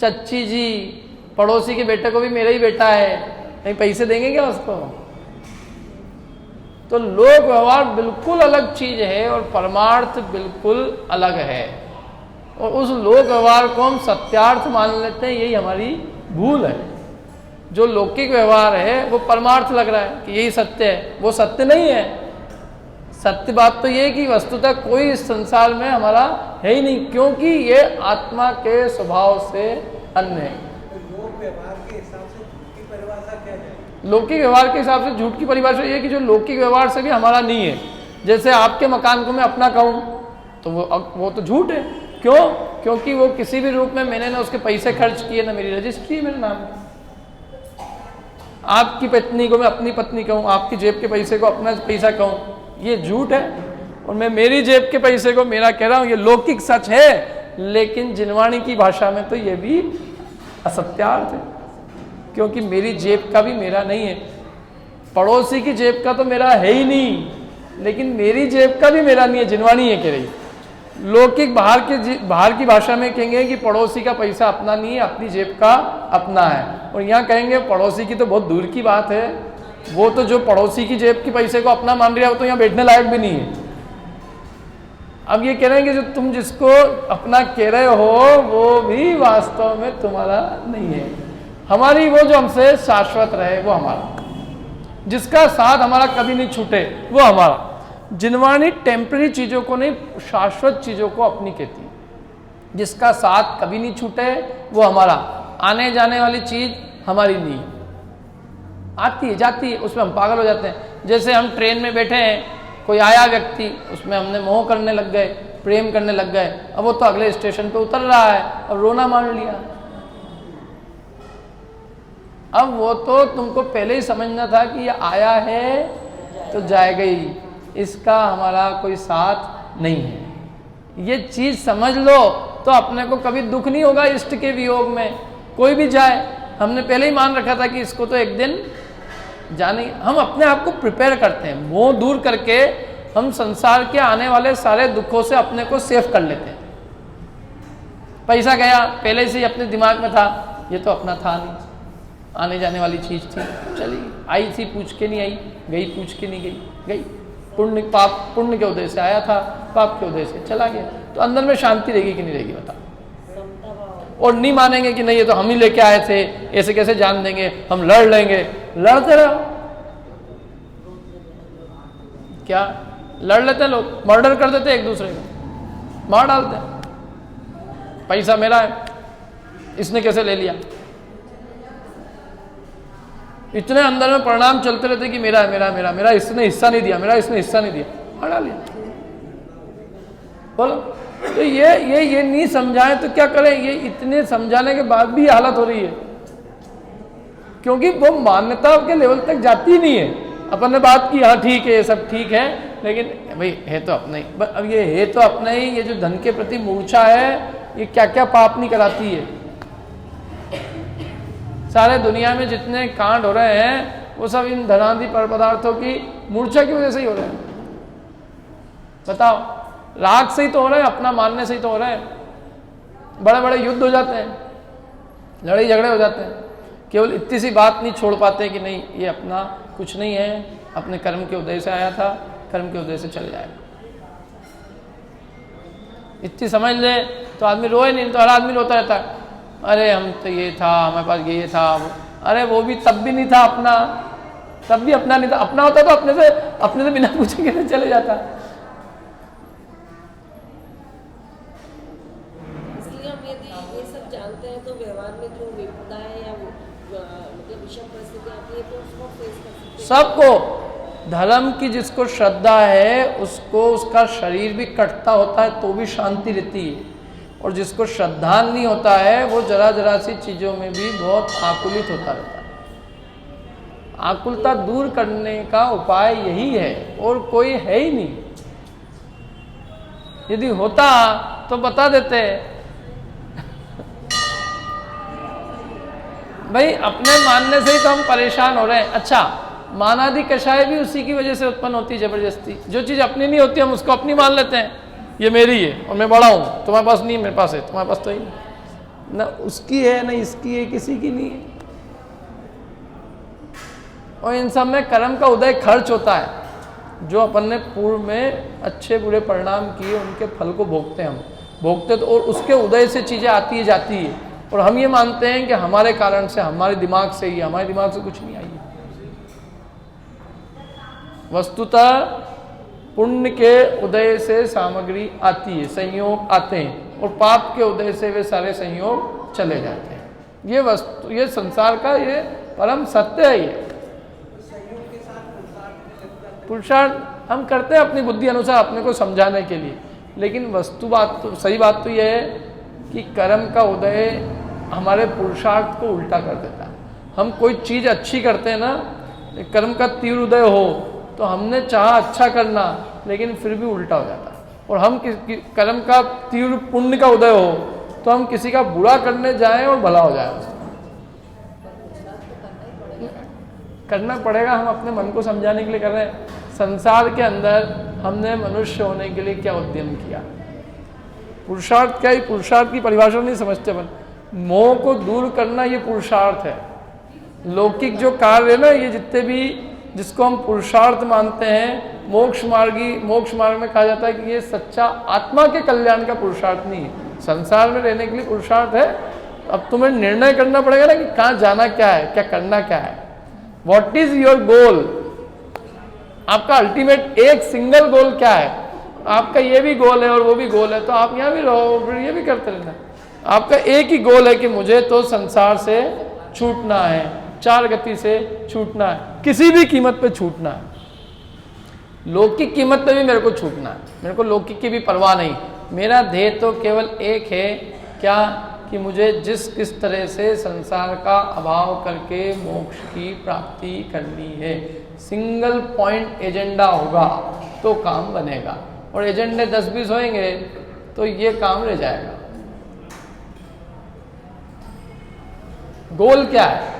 चच्ची जी, पड़ोसी के बेटे को भी मेरा ही बेटा है, नहीं पैसे देंगे क्या उसको? तो लोक व्यवहार बिल्कुल अलग चीज है और परमार्थ बिल्कुल अलग है, और उस लोक व्यवहार को हम सत्यार्थ मान लेते हैं, यही हमारी भूल है। जो लौकिक व्यवहार है वो परमार्थ लग रहा है कि यही सत्य है, वो सत्य नहीं है। सत्य बात तो ये है कि वस्तुतः कोई इस संसार में हमारा है ही नहीं, क्योंकि ये आत्मा के स्वभाव से अन्य है। तो लोक व्यवहार के हिसाब से झूठ की परिभाषा क्या है? लौकिक व्यवहार के हिसाब से झूठ की परिभाषा ये है कि जो लौकिक व्यवहार से भी हमारा नहीं है। जैसे आपके मकान को मैं अपना कहूँ तो वो तो झूठ है। क्यों? क्योंकि वो किसी भी रूप में मैंने ना उसके पैसे खर्च किए, ना मेरी रजिस्ट्री है मेरे नाम की। आपकी पत्नी को मैं अपनी पत्नी कहूँ, आपकी जेब के पैसे को अपना पैसा कहूँ, ये झूठ है। और मैं मेरी जेब के पैसे को मेरा कह रहा हूँ, ये लौकिक सच है, लेकिन जिनवाणी की भाषा में तो ये भी असत्यार्थ है, क्योंकि मेरी जेब का भी मेरा नहीं है, पड़ोसी की जेब का तो मेरा है ही नहीं, लेकिन मेरी जेब का भी मेरा नहीं है, जिनवाणी है कह रही। लौकिक बाहर की भाषा में कहेंगे कि पड़ोसी का पैसा अपना नहीं है, अपनी जेब का अपना है, और यहाँ कहेंगे पड़ोसी की तो बहुत दूर की बात है, वो तो जो पड़ोसी की जेब के पैसे को अपना मान रहा है वो तो यहाँ बैठने लायक भी नहीं है। अब ये कह रहे हैं कि जो तुम जिसको अपना कह रहे हो वो भी वास्तव में तुम्हारा नहीं है। हमारी वो जो हमसे शाश्वत रहे वो हमारा, जिसका साथ हमारा कभी नहीं छूटे वो हमारा। जिनवाणी टेम्पररी चीजों को नहीं, शाश्वत चीजों को अपनी कहती है। जिसका साथ कभी नहीं छूटे वो हमारा, आने जाने वाली चीज हमारी नहीं, आती है जाती है, उसमें हम पागल हो जाते हैं। जैसे हम ट्रेन में बैठे हैं, कोई आया व्यक्ति, उसमें हमने मोह करने लग गए, प्रेम करने लग गए, अब वो तो अगले स्टेशन पे उतर रहा है, अब रोना मान लिया। अब वो तो तुमको पहले ही समझना था कि ये आया है तो जाएगा ही, इसका हमारा कोई साथ नहीं है। ये चीज समझ लो तो अपने को कभी दुख नहीं होगा इष्ट के वियोग में। कोई भी जाए, हमने पहले ही मान रखा था कि इसको तो एक दिन जाने। हम अपने आप को प्रिपेयर करते हैं, मोह दूर करके हम संसार के आने वाले सारे दुखों से अपने को सेफ कर लेते हैं। पैसा गया, पहले से ही अपने दिमाग में था, ये तो अपना था नहीं, आने जाने वाली चीज थी, चली आई थी, पूछ के नहीं आई, गई पूछ के नहीं गई। पुण्य पाप, पुण्य के उदय से आया था, पाप के उदय से चला गया। तो अंदर में शांति रहेगी कि नहीं रहेगी बता? और नहीं मानेंगे कि नहीं ये तो हम ही लेके आए थे, ऐसे कैसे जान देंगे, हम लड़ लेंगे। लड़ते रहो, क्या लड़ लेते हैं लोग, मर्डर कर देते एक दूसरे को, मार डालते हैं। पैसा मेरा है, इसने कैसे ले लिया, इतने अंदर में परिणाम चलते रहते कि मेरा है मेरा मेरा मेरा, इसने हिस्सा नहीं दिया, मेरा इसने हिस्सा नहीं दिया, मार डालिए। बोलो, तो ये नहीं समझाए तो क्या करें? ये इतने समझाने के बाद भी हालत हो रही है, क्योंकि वो मान्यता के लेवल तक जाती ही नहीं है। अपन ने बात की, हाँ ठीक है, ये सब ठीक है, लेकिन भाई है तो अपना ही। अब ये है तो अपना ही, ये जो धन के प्रति मूर्छा है, ये क्या क्या पाप नहीं कराती है। सारे दुनिया में जितने कांड हो रहे हैं वो सब इन धनादि पदार्थों की मूर्छा की वजह से ही हो रहे हैं। बताओ, राग से ही तो हो रहे हैं, अपना मानने से ही तो हो रहे हैं। बड़े बड़े युद्ध हो जाते हैं, लड़ाई झगड़े हो जाते हैं, केवल इतनी सी बात नहीं छोड़ पाते कि नहीं ये अपना कुछ नहीं है, अपने कर्म के उदय से आया था, कर्म के उदय से चल जाएगा। इतनी समझ ले तो आदमी रोए नहीं, तो हर आदमी रोता रहता है, अरे हम तो ये था, हमारे पास ये था। अरे वो भी तब भी नहीं था अपना, तब भी अपना नहीं था। अपना होता तो अपने से बिना पूछे कैसे चले जाता। इसलिए हम यदि ये सब जानते हैं तो व्यवहार में जो विपदा है या मतलब विषम परिस्थिति आती है तो उसको फेस कर सकते हैं। सबको, धर्म की जिसको श्रद्धा है उसको उसका शरीर भी कटता होता है तो भी शांति रहती है, और जिसको श्रद्धा नहीं होता है वो जरा जरा सी चीजों में भी बहुत आकुलित होता रहता है। आकुलता दूर करने का उपाय यही है, और कोई है ही नहीं। यदि होता तो बता देते। भाई अपने मानने से ही तो हम परेशान हो रहे हैं। अच्छा, मानादि कषाय भी उसी की वजह से उत्पन्न होती है, जबरदस्ती। जो चीज अपनी नहीं होती हम उसको अपनी मान लेते हैं, ये मेरी है और मैं बड़ा हूं, तुम्हारे पास नहीं, मेरे पास है, तुम्हारे पास तो ही। न उसकी है न इसकी है, किसी की नहीं है। और इन सब में कर्म का उदय खर्च होता है। जो अपन ने पूर्व में अच्छे बुरे परिणाम किए उनके फल को भोगते हैं, हम भोगते तो, और उसके उदय से चीज़ें आती है जाती है, और हम ये मानते हैं कि हमारे कारण से, हमारे दिमाग से ही, हमारे दिमाग से कुछ नहीं आई है। वस्तुतः पुण्य के उदय से सामग्री आती है, संयोग आते हैं, और पाप के उदय से वे सारे संयोग चले जाते हैं। ये वस्तु, ये संसार का ये परम सत्य है। ये पुरुषार्थ हम करते हैं अपनी बुद्धि अनुसार अपने को समझाने के लिए, लेकिन वस्तु बात तो, सही बात तो यह है कि कर्म का उदय हमारे पुरुषार्थ को उल्टा कर देता है। हम कोई चीज़ अच्छी करते हैं ना, कर्म का तीव्र उदय हो तो हमने चाहा अच्छा करना, लेकिन फिर भी उल्टा हो जाता है। और हम कर्म का तीव्र पुण्य का उदय हो तो हम किसी का बुरा करने जाएं और भला हो जाए। करना पड़ेगा, हम अपने मन को समझाने के लिए कर रहे हैं। संसार के अंदर हमने मनुष्य होने के लिए क्या उद्यम किया? पुरुषार्थ क्या ही, पुरुषार्थ की परिभाषा नहीं समझते अपन। मोह को दूर करना ये पुरुषार्थ है। लौकिक जो कार्य है ना, ये जितने भी जिसको हम पुरुषार्थ मानते हैं, मोक्ष मार्ग में कहा जाता है कि ये सच्चा आत्मा के कल्याण का पुरुषार्थ नहीं है, संसार में रहने के लिए पुरुषार्थ है। अब तुम्हें निर्णय करना पड़ेगा ना कि कहाँ जाना क्या है, क्या करना क्या है। What is your goal? आपका अल्टीमेट एक सिंगल गोल क्या है? आपका ये भी गोल है और वो भी गोल है, तो आप यहाँ भी रहो, फिर ये भी करते रहना। आपका एक ही गोल है कि मुझे तो संसार से छूटना है, चार गति से छूटना है, किसी भी कीमत पे छूटना है। लौकिक कीमत पे भी मेरे को छूटना है, मेरे को लौकिक की भी परवाह नहीं। मेरा ध्येय तो केवल एक है, क्या? कि मुझे किस तरह से संसार का अभाव करके मोक्ष की प्राप्ति करनी है। सिंगल पॉइंट एजेंडा होगा तो काम बनेगा, और एजेंडे 10-20 होंगे तो ये काम रह जाएगा। गोल क्या है?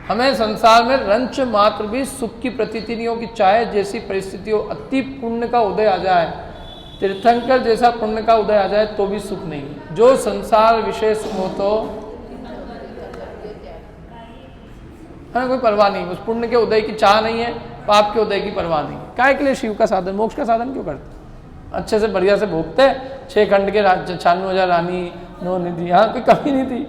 हमें संसार में रंच मात्र भी सुख की प्रतीति नहीं हो कि चाहे जैसी परिस्थिति हो, अति पुण्य का उदय आ जाए, तीर्थंकर जैसा पुण्य का उदय आ जाए तो भी सुख नहीं। जो संसार विषय सुख हो तो हमें कोई परवाह नहीं, उस पुण्य के उदय की चाह नहीं है, पाप के उदय की परवाह नहीं। काहे के लिए शिव का साधन, मोक्ष का साधन क्यों करते? अच्छे से बढ़िया से भोगते, 6 खंड के 96,000 रानी 9 निधि, यहाँ कोई कमी नहीं थी।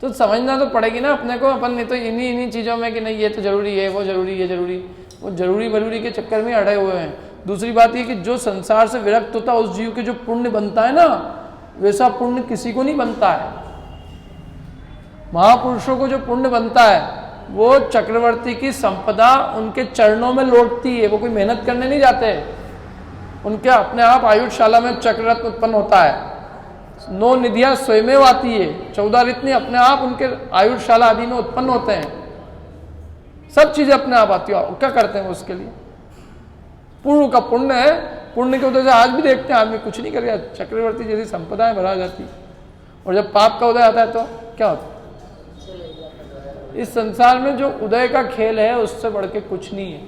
तो समझना तो पड़ेगी ना अपने को। अपन नहीं तो इन्हीं चीज़ों में कि नहीं ये तो जरूरी है, वो जरूरी, ये जरूरी, वो जरूरी के चक्कर में अड़े हुए हैं। दूसरी बात ये कि जो संसार से विरक्त होता है उस जीव के जो पुण्य बनता है ना, वैसा पुण्य किसी को नहीं बनता है। महापुरुषों को जो पुण्य बनता है वो चक्रवर्ती की संपदा उनके चरणों में लौटती है। वो कोई मेहनत करने नहीं जाते, उनके अपने आप आयुषशाला में चक्ररत्न उत्पन्न होता है, 9 निधियां स्वयमेव आती है, 14 रत्न अपने आप उनके आयुषशाला आदि में उत्पन्न होते हैं। सब चीजें अपने आप आती है। क्या करते हैं उसके लिए? पूर्व का पुण्य है, पुण्य के उदय से आज भी देखते हैं आदमी कुछ नहीं करेगा, चक्रवर्ती जैसी संपदाएं भरा जाती। और जब पाप का उदय आता है तो क्या होता है? इस संसार में जो उदय का खेल है उससे बढ़ के कुछ नहीं है।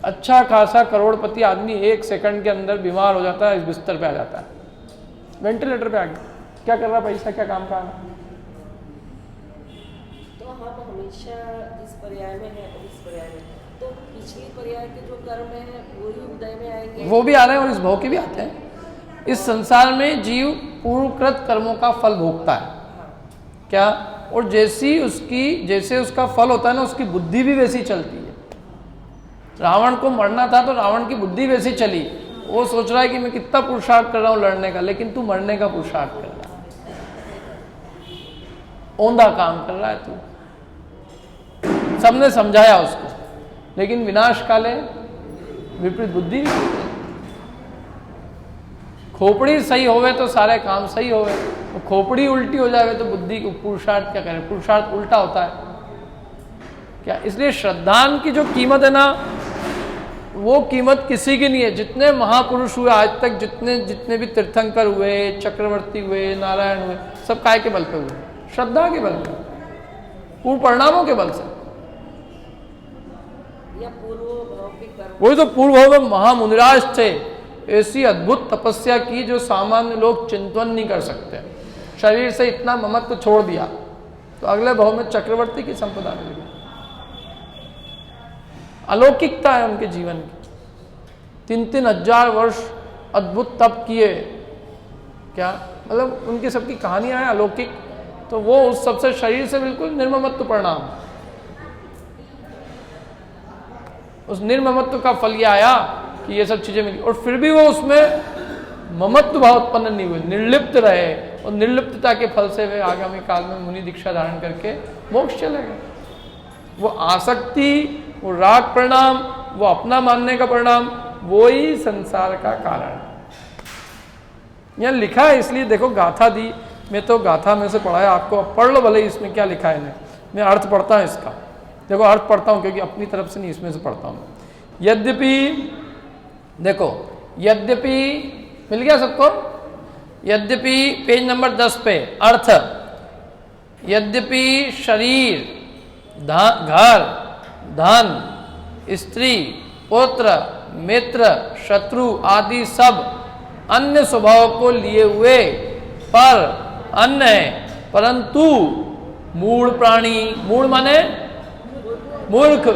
अच्छा खासा करोड़पति आदमी 1 सेकंड के अंदर बीमार हो जाता है, इस बिस्तर पे आ जाता है, वेंटिलेटर पे आ गया। क्या कर रहा पैसा, क्या काम का? तो हम हमेशा जिस पर्याय में है इस पर्याय में, तो पिछली पर्याय के जो कर्म है वही उदय में आएंगे, वो भी आ रहे हैं और इस भोग के भी आते हैं। इस संसार में जीव पूर्वकृत कर्मों का फल भोगता है। क्या? और जैसे उसका फल होता है ना, उसकी बुद्धि भी वैसी चलती है। रावण को मरना था तो रावण की बुद्धि वैसी चली, वो सोच रहा है कि मैं कितना पुरुषार्थ कर रहा हूं लड़ने का, लेकिन तू मरने का पुरुषार्थ कर रहा है, औंधा काम कर रहा है तू। सबने समझाया उसको, लेकिन विनाश काले विपरीत बुद्धि। खोपड़ी सही होवे तो सारे काम सही होवे, तो खोपड़ी उल्टी हो जाए तो बुद्धि को पुरुषार्थ क्या करें? पुरुषार्थ उल्टा होता है क्या? इसलिए श्रद्धान की जो कीमत है ना, वो कीमत किसी की नहीं है। जितने महापुरुष हुए आज तक, जितने भी तीर्थंकर हुए, चक्रवर्ती हुए, नारायण हुए, सब काय के बल पे हुए? श्रद्धा के बल पे, पूर्व परिणामों के बल से। या पूर्व भाव के कर्म, वही तो पूर्व भाव में महामुनिराज थे, ऐसी अद्भुत तपस्या की जो सामान्य लोग चिंतन नहीं कर सकते। शरीर से इतना ममत्व छोड़ दिया तो अगले भाव में चक्रवर्ती की संपदा मिल गई। अलौकिकता है उनके जीवन की। 3-3 हजार वर्ष अद्भुत तप किए, क्या मतलब उनकी सबकी कहानियां हैं अलौकिक। तो वो उस सबसे शरीर से बिल्कुल निर्ममत्व परिणाम, उस निर्ममत्व का फल ये आया कि ये सब चीजें मिली, और फिर भी वो उसमें ममत्व भाव उत्पन्न नहीं हुए, निर्लिप्त रहे, और निर्लिप्तता के फल से वे आगामी काल में मुनि दीक्षा धारण करके मोक्ष चले गए। वो आसक्ति, वो राग परिणाम, वो अपना मानने का परिणाम, वो ही संसार का कारण है। यहाँ लिखा है, इसलिए देखो गाथा दी, मैं तो गाथा में से पढ़ा है आपको, अब पढ़ लो भले इसमें क्या लिखा है इन्हें। मैं अर्थ पढ़ता हूँ इसका, देखो अर्थ पढ़ता हूँ क्योंकि अपनी तरफ से नहीं, इसमें से पढ़ता हूँ। यद्यपि देखो, यद्यपि मिल गया सबको, यद्यपि पेज नंबर 10 पे अर्थ, यद्यपि शरीर, घर, धन, स्त्री, पुत्र, मित्र, शत्रु आदि सब अन्य स्वभाव को लिए हुए पर अन्य है, परंतु मूढ़ प्राणी, मूढ़ माने मूर्ख,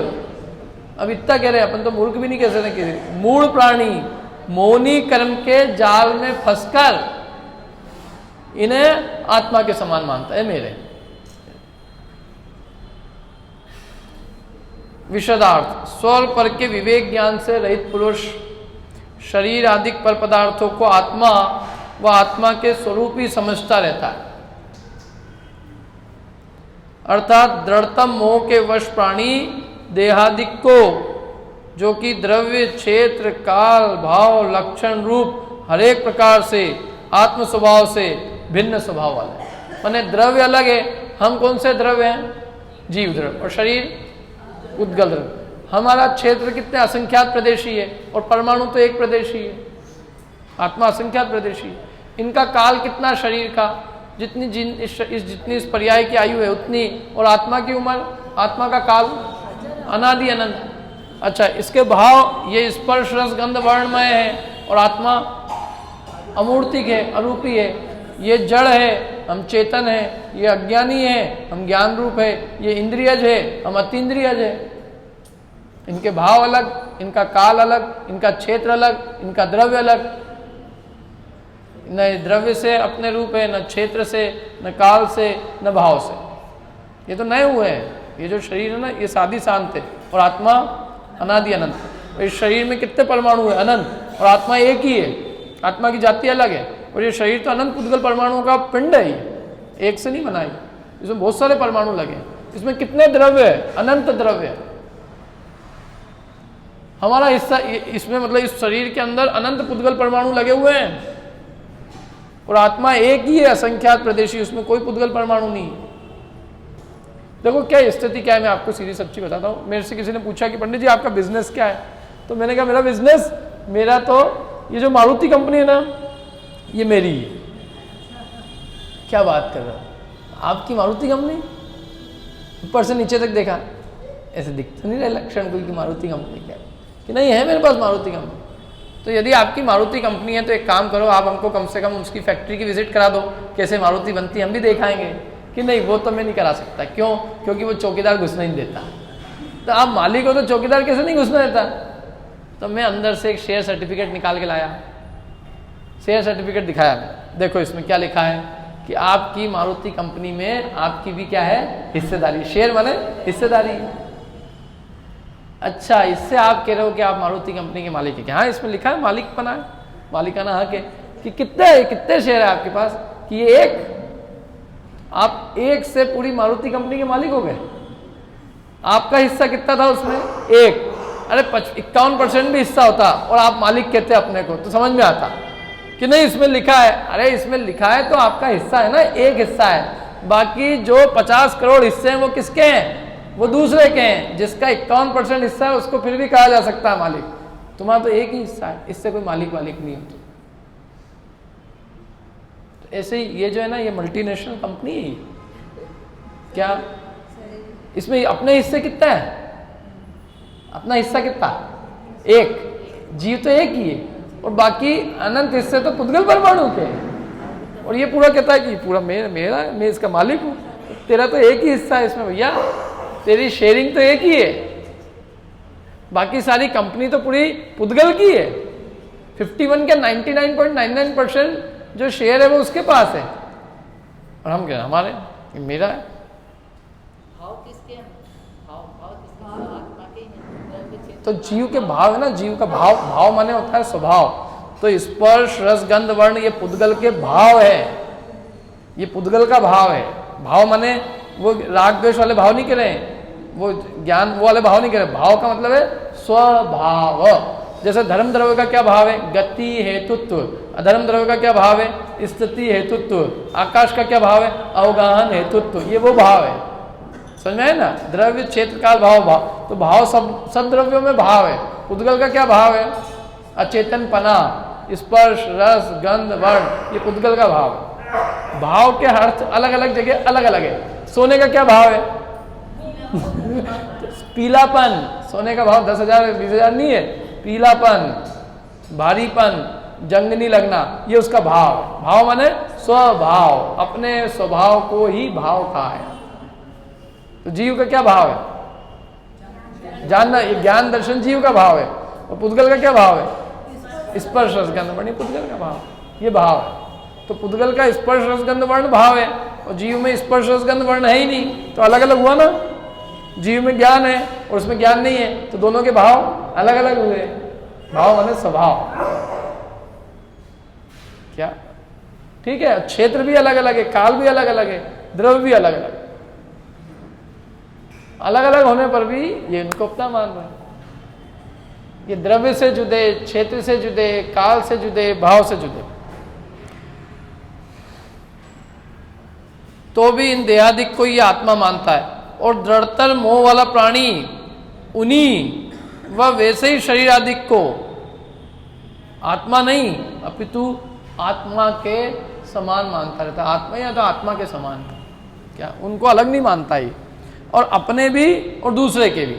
अब इतना कह रहे हैं अपन तो मूर्ख भी नहीं कह सकते, मूढ़ प्राणी मौनी कर्म के जाल में फंसकर इन्हें आत्मा के समान मानता है। मेरे विशदार्थ, स्वर पर के विवेक ज्ञान से रहित पुरुष शरीर आदि पर पदार्थों को आत्मा व आत्मा के स्वरूप ही समझता रहता है, अर्थात दृढ़तम मोह के वश प्राणी देहादिक को, जो कि द्रव्य, क्षेत्र, काल, भाव, लक्षण, रूप हरेक प्रकार से आत्म स्वभाव से भिन्न स्वभाव वाले, माने द्रव्य अलग है, हम कौन से द्रव्य हैं? जीव द्रव्य, और शरीर उद्गल द्रव्य। हमारा क्षेत्र कितने असंख्यात प्रदेशी है, और परमाणु तो एक प्रदेशी है, आत्मा असंख्यात प्रदेशी है। इनका काल कितना शरीर का, जितनी जितनी इस पर्याय की आयु है उतनी, और आत्मा की उम्र, आत्मा का काल अनादि अनंत। अच्छा, इसके भाव, ये स्पर्श रस गंध वर्णमय है, और आत्मा अमूर्तिक है, अरूपी है। ये जड़ है, हम चेतन है, ये अज्ञानी है, हम ज्ञान रूप है, ये इंद्रियज है, हम अतीन्द्रियज है। इनके भाव अलग, इनका काल अलग, इनका क्षेत्र अलग, इनका द्रव्य अलग। न द्रव्य से अपने रूप है, न क्षेत्र से, न काल से, न भाव से। ये तो नए हुए हैं। ये जो शरीर है ना, ये साधी शांत है, और आत्मा अनादि अनंत। इस शरीर में कितने परमाणु है? अनंत। और आत्मा एक ही है, आत्मा की जाति अलग है। और ये शरीर तो अनंत पुद्गल परमाणुओं का पिंड है, एक से नहीं बनाई, इसमें बहुत सारे परमाणु लगे। इसमें कितने द्रव्य है? अनंत द्रव्य है। हमारा हिस्सा इसमें, मतलब इस शरीर के अंदर अनंत पुद्गल परमाणु लगे हुए हैं, और आत्मा एक ही है, असंख्यात प्रदेशी, उसमें कोई पुद्गल परमाणु नहीं। देखो क्या स्थिति क्या है, मैं आपको सीधी सच्ची बताता हूँ। मेरे से किसी ने पूछा कि पंडित जी आपका बिजनेस क्या है, तो मैंने कहा मेरा बिजनेस, मेरा तो ये जो मारुति कंपनी है ना, ये मेरी है। क्या बात कर रहे हो, आपकी मारुति कंपनी? ऊपर से नीचे तक देखा, ऐसे दिखता नहीं रहा लक्षण कोई कि मारुति कंपनी क्या है, कि नहीं है मेरे पास मारुति कंपनी। तो यदि आपकी मारुति कंपनी है तो एक काम करो, आप हमको कम से कम उसकी फैक्ट्री की विजिट करा दो, कैसे मारुति बनती है हम भी दिखाएंगे। कि नहीं वो तो मैं नहीं करा सकता। क्यों? क्योंकि वो चौकीदार घुसना नहीं देता। तो आप मालिक हो तो चौकीदार कैसे नहीं घुसना देता? तो मैं अंदर से एक शेयर सर्टिफिकेट निकाल के लाया, शेयर सर्टिफिकेट दिखाया, देखो इसमें क्या लिखा है कि आपकी मारुति कंपनी में आपकी भी क्या है? हिस्सेदारी। शेयर माने हिस्सेदारी। अच्छा, इससे आप कह रहे हो कि आप मारुति कंपनी के मालिक है? हाँ, इसमें लिखा है मालिक बना है, मालिकाना हक है। कि कितने शेयर है आपके पास? कि ये एक, आप एक से पूरी मारुति कंपनी के मालिक हो गए। आपका हिस्सा कितना था उसमें? एक। अरे 51% भी हिस्सा होता और आप मालिक कहते अपने को, तो समझ में आता कि नहीं इसमें लिखा है। अरे इसमें लिखा है तो आपका हिस्सा है ना, एक हिस्सा है। बाकी जो 50 करोड़ हिस्से हैं वो किसके हैं? वो दूसरे के हैं। जिसका 51% हिस्सा है उसको फिर भी कहा जा सकता है मालिक। तुम्हारा तो एक ही हिस्सा है, इससे कोई मालिक नहीं होता। तो ऐसे ही ये जो है ना, ये मल्टीनेशनल कंपनी है। क्या इसमें अपने हिस्से कितना है? अपना हिस्सा कितना? एक। जीव तो एक ही है और बाकी अनंत हिस्से तो पुद्गल परमाणु के हैं। और ये पूरा कहता है कि पूरा मेरा है, मैं इसका मालिक हूँ। तेरा तो एक ही हिस्सा है इसमें भैया, तेरी शेयरिंग तो एक ही है, बाकी सारी कंपनी तो पूरी पुद्गल की है। 51 के 99.99% जो शेयर है वो उसके पास है, और हम क्या हमारे, ये मेरा है। भाव किसके हैं? भाव किसके हैं? आत्मा के ही हैं। द्रव्य क्षेत्र तो जीव के भाव है ना, जीव का भाव, भाव माने होता है स्वभाव। तो स्पर्श रस गंध वर्ण ये पुद्गल के भाव है, ये पुद्गल का भाव है। भाव माने वो राग द्वेष वाले भाव नहीं कह रहे हैं, वो ज्ञान वो वाले भाव नहीं कह रहे। भाव का मतलब है स्वभाव। जैसे धर्म द्रव्य का क्या भाव है? गति हेतुत्व। अधर्म द्रव्य का क्या भाव है? स्थिति हेतुत्व। आकाश का क्या भाव है? अवगाहन हेतुत्व। ये वो भाव है, समझ में है ना? द्रव्य क्षेत्र काल भाव, भाव तो भाव सब द्रव्यों में भाव है। पुद्गल का क्या भाव है? अचेतन पना, स्पर्श रस गंध वर्ण, ये पुद्गल का भाव है। भाव के अर्थ अलग अलग जगह अलग अलग है। सोने का क्या भाव है? पीलापन। सोने का भाव 10,000 20,000 नहीं है, पीलापन, भारीपन, जंग नहीं लगना, ये उसका भाव। भाव माने स्वभाव, अपने स्वभाव को ही भाव कहा है। तो जीव का क्या भाव है? जानना, ये ज्ञान दर्शन जीव का भाव है। और पुद्गल का क्या भाव है? स्पर्श रसगंध वर्ण, पुद्गल का भाव, ये भाव है। तो पुद्गल का स्पर्श रसगंध वर्ण भाव है, और जीव में स्पर्श रसगंध वर्ण है ही नहीं, तो अलग अलग हुआ ना। जीव में ज्ञान है और उसमें ज्ञान नहीं है, तो दोनों के भाव अलग अलग हुए। भाव माने स्वभाव, क्या ठीक है? क्षेत्र भी अलग अलग है, काल भी अलग अलग है, द्रव्य भी अलग अलग। अलग अलग होने पर भी ये इनको अपना मान रहे हैं। ये द्रव्य से जुदे, क्षेत्र से जुदे, काल से जुदे, भाव से जुदे, तो भी इन देहादिक को ये आत्मा मानता है। और दृढ़तर मोह वाला प्राणी उन्हीं व वैसे ही शरीर आदिक को आत्मा नहीं अपितु आत्मा के समान मानता रहता है। आत्मा या तो आत्मा के समान, क्या उनको अलग नहीं मानता ही, और अपने भी और दूसरे के भी।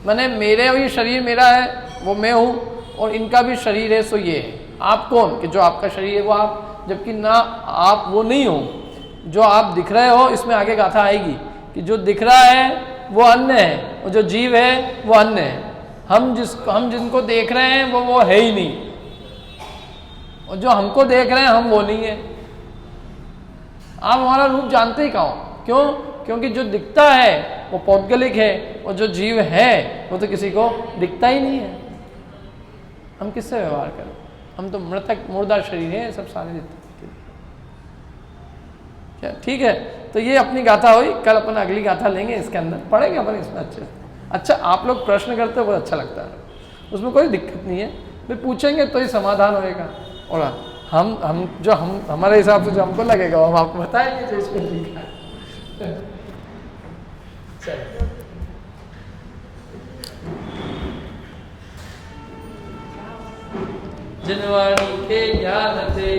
मैंने मेरे भी शरीर मेरा है, वो मैं हूँ, और इनका भी शरीर है, सो ये है। आप कौन? कि जो आपका शरीर है वो आप, जबकि ना आप वो नहीं हो जो आप दिख रहे हो। इसमें आगे गाथा आएगी कि जो दिख रहा है वो अन्य है, और जो जीव है वो अन्य है। हम जिनको देख रहे हैं वो है ही नहीं, और जो हमको देख रहे हैं हम वो नहीं है। आप हमारा रूप जानते ही कहाँ हो? क्यों? क्योंकि जो दिखता है वो पौद्गलिक है, और जो जीव है वो तो किसी को दिखता ही नहीं है। हम किससे व्यवहार करें? हम तो मृतक मुर्दा शरीर है, सब सारे दिखते। ठीक है, तो ये अपनी गाथा हुई। कल अपन अगली गाथा लेंगे, इसके अंदर पढ़ेंगे अपन इसमें अच्छे से। अच्छा, आप लोग प्रश्न करते हो, बहुत अच्छा लगता है, उसमें कोई दिक्कत नहीं है। फिर पूछेंगे तो ही समाधान होएगा। और हम हमारे हिसाब से जो हमको लगेगा हम आपको बताएंगे जो इसमें लिखा है। चलो, जिनवाणी के ज्ञान थे